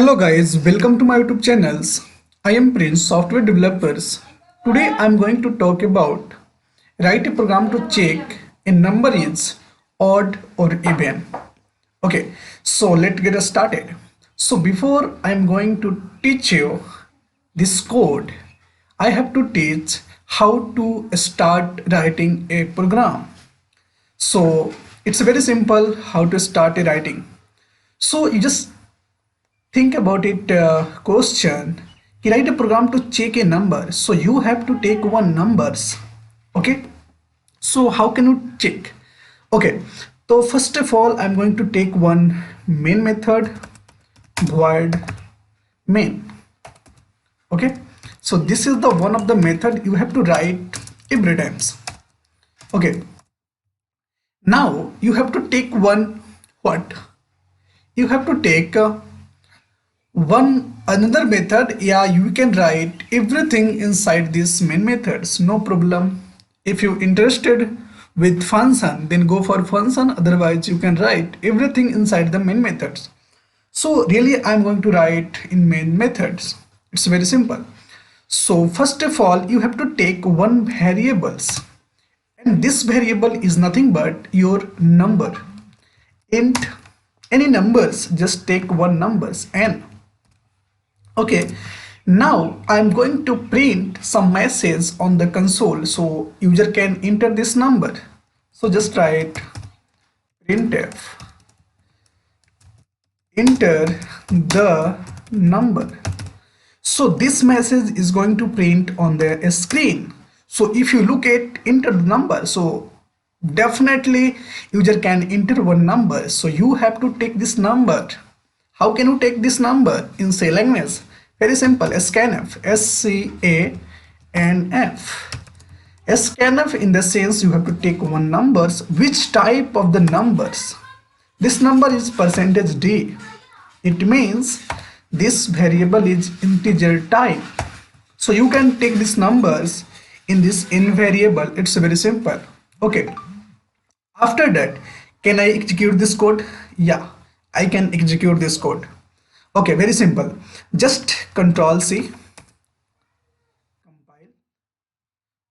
Hello guys, welcome to my YouTube channels. I am Prince, software developers. Today I am going to talk about write a program to check a number is odd or even. Okay, so let's get started. So before I am going to teach you this code, I have to teach how to start writing a program. So it's very simple how to start a writing. So you just think about it question. You write a program to check a number, so you have to take one numbers. Okay, so how can you check? Okay, so first of all I'm going to take one main method, void main. Okay, so this is the one of the method you have to write every times. Okay, now you have to take one, what you have to take one another method. Yeah, you can write everything inside this main methods, no problem. If you interested with function, then go for function, otherwise you can write everything inside the main methods. So really I'm going to write in main methods. It's very simple. So first of all you have to take one variables, and this variable is nothing but your number. Int any numbers, just take one numbers n. Okay, now I'm going to print some message on the console so user can enter this number. So just write printf, enter the number. So this message is going to print on the screen. So if you look at enter the number, so definitely user can enter one number. So you have to take this number. How can you take this number in C language? Very simple, scanf, scanf. Scanf in the sense you have to take one numbers. Which type of the numbers? This number is percentage %d. It means this variable is integer type. So you can take these numbers in this n variable. It's very simple. Okay. After that, can I execute this code? Yeah, I can execute this code. Okay, very simple. Just Control C, compile,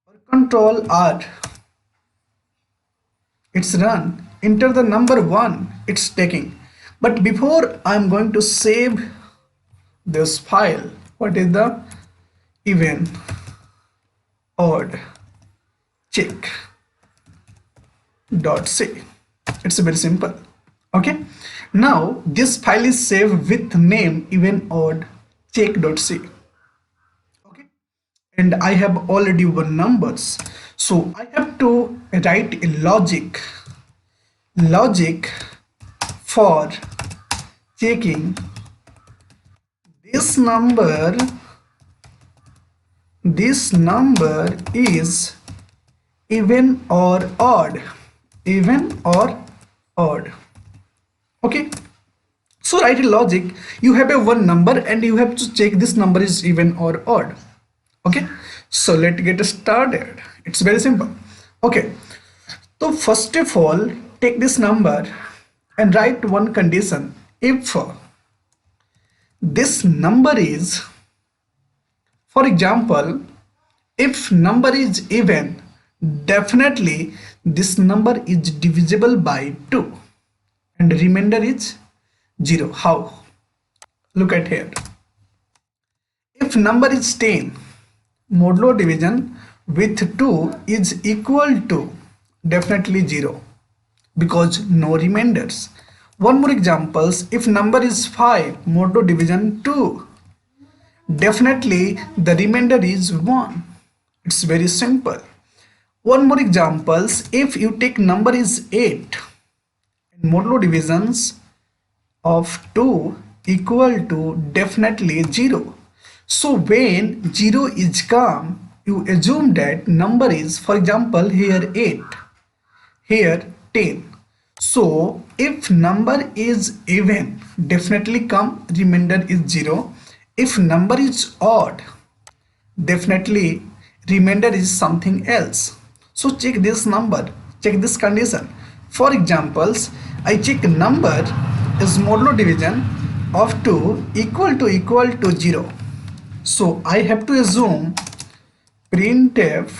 or Control R. It's run. Enter the number 1. It's taking. But before I'm going to save this file, what is the even, odd, check .c. It's very simple. Okay, now this file is saved with name even odd check.c. Okay, and I have already one numbers, so I have to write a logic for checking this number is even or odd, okay. So write a logic. You have a one number and you have to check this number is even or odd. Okay, so let's get started. It's very simple. Okay, so first of all take this number and write one condition. If this number is, for example, if number is even, definitely this number is divisible by 2 and remainder is 0. How? Look at here. If number is 10, modulo division with 2 is equal to definitely 0 because no remainders. One more examples. If number is 5, modulo division 2, definitely the remainder is 1. It's very simple. One more examples. If you take number is 8, modulo divisions of 2 equal to definitely 0. So when 0 is come, you assume that number is, for example, here 8, here 10. So if number is even, definitely come remainder is 0. If number is odd, definitely remainder is something else. So check this number, check this condition. For examples, I check number is modulo division of 2 equal to 0. So I have to assume printf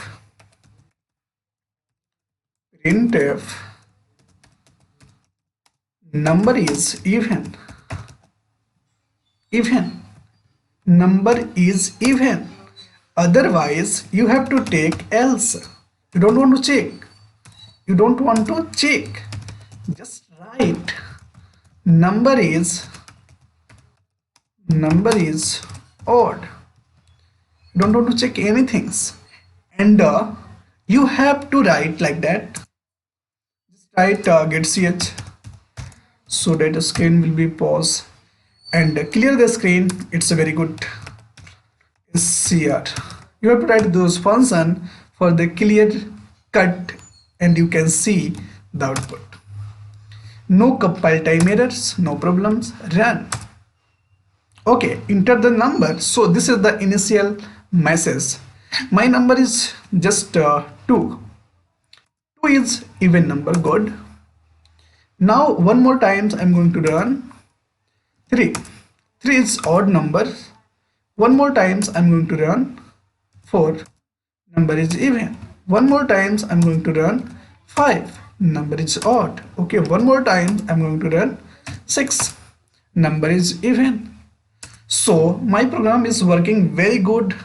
number is even number is even, otherwise you have to take else. You don't want to check, just write number is odd. You don't want to check anything, and you have to write like that. Just write get ch so that the screen will be paused, and clear the screen. It's a very good CR. You have to write those function for the clear cut, and you can see the output. No compile time errors, no problems, run. Okay, enter the number. So this is the initial message. My number is just 2. 2 is even number, good. Now one more times I'm going to run 3. 3 is odd number. One more times I'm going to run 4. Number is even. One more times I'm going to run 5. Number is odd. Okay, one more time I'm going to run 6. Number is even. So my program is working very good,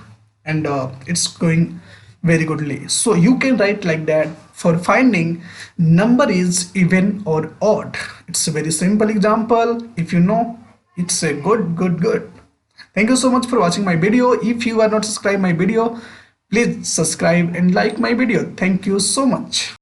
and it's going very goodly. So you can write like that for finding number is even or odd. It's a very simple example. If you know, it's a good. Thank you so much for watching my video. If you are not subscribed my video, please subscribe and like my video. Thank you so much.